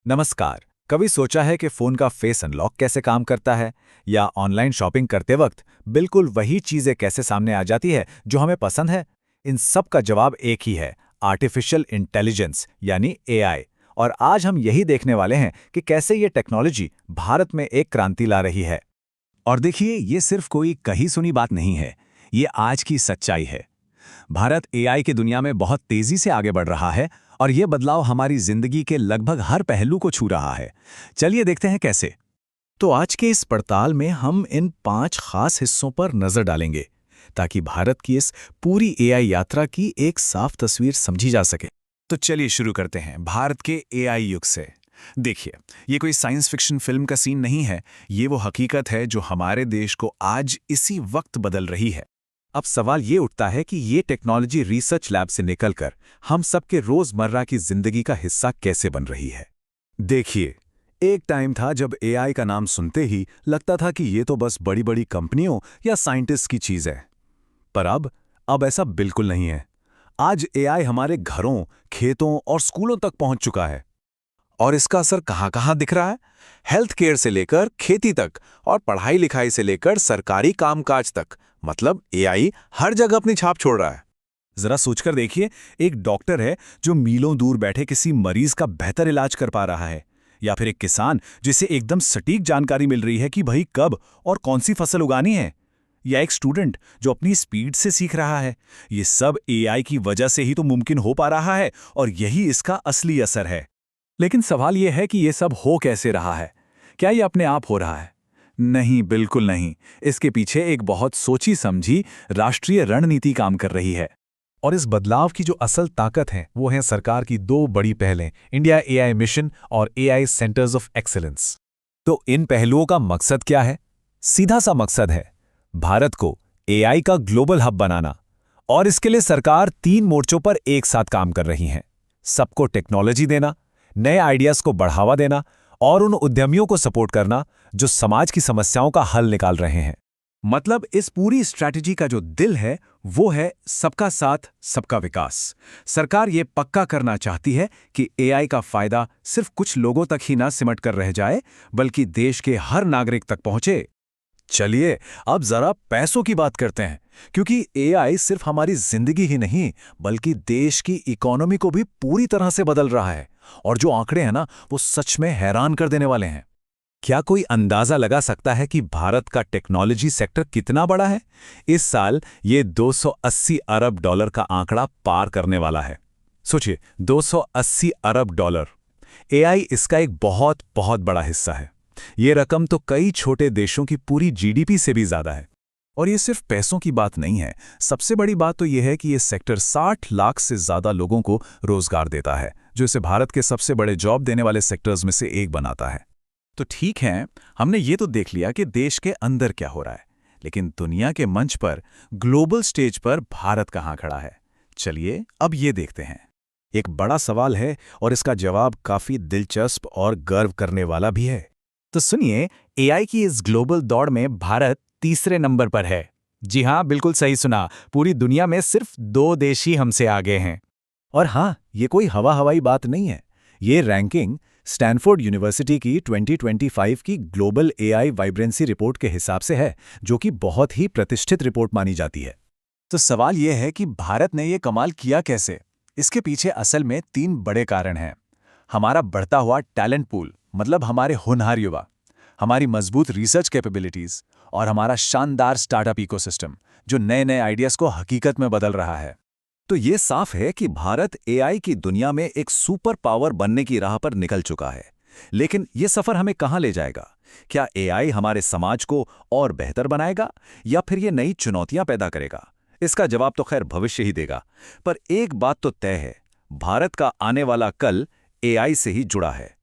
नमस्कार। कभी सोचा है कि फ़ोन का फेस अनलॉक कैसे काम करता है, या ऑनलाइन शॉपिंग करते वक्त बिल्कुल वही चीज़ें कैसे सामने आ जाती है जो हमें पसंद है? इन सब का जवाब एक ही है, आर्टिफिशियल इंटेलिजेंस यानी एआई। और आज हम यही देखने वाले हैं कि कैसे ये टेक्नोलॉजी भारत में एक क्रांति ला रही है। और देखिए, ये सिर्फ कोई कही सुनी बात नहीं है। ये आज की सच्चाई है। भारत एआई की दुनिया में बहुत तेजी से आगे बढ़ रहा है और ये बदलाव हमारी जिंदगी के लगभग हर पहलू को छू रहा है। चलिए देखते हैं कैसे। तो आज के इस पड़ताल में हम इन 5 खास हिस्सों पर नजर डालेंगे ताकि भारत की इस पूरी एआई यात्रा की एक साफ तस्वीर समझी जा सके। तो चलिए शुरू करते हैं भारत के एआई युग से। देखिए, ये कोई साइंस फिक्शन फिल्म का सीन नहीं है। ये वो हकीकत है जो हमारे देश को आज इसी वक्त बदल रही है। अब सवाल ये उठता है कि ये टेक्नोलॉजी रिसर्च लैब से निकलकर हम सबके रोजमर्रा की जिंदगी का हिस्सा कैसे बन रही है। देखिए, एक टाइम था जब एआई का नाम सुनते ही लगता था कि ये तो बस बड़ी बड़ी कंपनियों या साइंटिस्ट की चीज है। पर अब ऐसा बिल्कुल नहीं है। आज एआई हमारे घरों, खेतों और स्कूलों तक पहुंच चुका है। और इसका असर कहां कहां दिख रहा है? हेल्थ केयर से लेकर खेती तक और पढ़ाई लिखाई से लेकर सरकारी कामकाज तक, मतलब एआई हर जगह अपनी छाप छोड़ रहा है। जरा सोचकर देखिए, एक डॉक्टर है जो मीलों दूर बैठे किसी मरीज का बेहतर इलाज कर पा रहा है, या फिर एक किसान जिसे एकदम सटीक जानकारी मिल रही है कि भाई कब और कौन सी फसल उगानी है, या एक स्टूडेंट जो अपनी स्पीड से सीख रहा है। ये सब एआई की वजह से ही तो मुमकिन हो पा रहा है और यही इसका असली असर है। लेकिन सवाल यह है कि ये सब हो कैसे रहा है? क्या ये अपने आप हो रहा है? नहीं, बिल्कुल नहीं। इसके पीछे एक बहुत सोची समझी राष्ट्रीय रणनीति काम कर रही है। और इस बदलाव की जो असल ताकत है वो है सरकार की 2 बड़ी पहलें, इंडिया एआई मिशन और एआई सेंटर्स ऑफ एक्सीलेंस। तो इन पहलुओं का मकसद क्या है? सीधा सा मकसद है भारत को एआई का ग्लोबल हब बनाना। और इसके लिए सरकार 3 मोर्चों पर एक साथ काम कर रही है। सबको टेक्नोलॉजी देना, नए आइडियाज को बढ़ावा देना और उन उद्यमियों को सपोर्ट करना जो समाज की समस्याओं का हल निकाल रहे हैं। मतलब इस पूरी स्ट्रैटेजी का जो दिल है वो है सबका साथ, सबका विकास। सरकार ये पक्का करना चाहती है कि एआई का फायदा सिर्फ कुछ लोगों तक ही ना सिमट कर रह जाए, बल्कि देश के हर नागरिक तक पहुंचे। चलिए अब जरा पैसों की बात करते हैं, क्योंकि एआई सिर्फ हमारी जिंदगी ही नहीं बल्कि देश की इकोनॉमी को भी पूरी तरह से बदल रहा है। और जो आंकड़े हैं ना, वो सच में हैरान कर देने वाले हैं। क्या कोई अंदाजा लगा सकता है कि भारत का टेक्नोलॉजी सेक्टर कितना बड़ा है? इस साल ये $280 अरब का आंकड़ा पार करने वाला है। सोचिए, $280 अरब। एआई इसका एक बहुत बहुत बड़ा हिस्सा है। ये रकम तो कई छोटे देशों की पूरी जीडीपी से भी ज्यादा है। और ये सिर्फ पैसों की बात नहीं है। सबसे बड़ी बात तो यह है कि ये सेक्टर 60 लाख से ज्यादा लोगों को रोजगार देता है, जो इसे भारत के सबसे बड़े जॉब देने वाले सेक्टर्स में से एक बनाता है। तो ठीक है, हमने ये तो देख लिया कि देश के अंदर क्या हो रहा है, लेकिन दुनिया के मंच पर, ग्लोबल स्टेज पर भारत कहाँ खड़ा है? चलिए अब ये देखते हैं। एक बड़ा सवाल है और इसका जवाब काफी दिलचस्प और गर्व करने वाला भी है। तो सुनिए, एआई की इस ग्लोबल दौड़ में भारत तीसरे नंबर पर है। जी हाँ, बिल्कुल सही सुना। पूरी दुनिया में सिर्फ 2 देश ही हमसे आगे हैं। और हाँ, ये कोई हवाई बात नहीं है। ये रैंकिंग स्टैनफोर्ड यूनिवर्सिटी की 2025 की ग्लोबल एआई वाइब्रेंसी रिपोर्ट के हिसाब से है, जो कि बहुत ही प्रतिष्ठित रिपोर्ट मानी जाती है। तो सवाल यह है कि भारत ने ये कमाल किया कैसे? इसके पीछे असल में 3 बड़े कारण हैं। हमारा बढ़ता हुआ टैलेंट पूल, मतलब हमारे होनहार युवा, हमारी मजबूत रिसर्च कैपेबिलिटीज और हमारा शानदार स्टार्टअप इकोसिस्टम, जो नए नए आइडियाज को हकीकत में बदल रहा है। तो ये साफ है कि भारत एआई की दुनिया में एक सुपर पावर बनने की राह पर निकल चुका है। लेकिन ये सफर हमें कहां ले जाएगा? क्या एआई हमारे समाज को और बेहतर बनाएगा, या फिर ये नई चुनौतियां पैदा करेगा? इसका जवाब तो खैर भविष्य ही देगा। पर एक बात तो तय है, भारत का आने वाला कल एआई से ही जुड़ा है।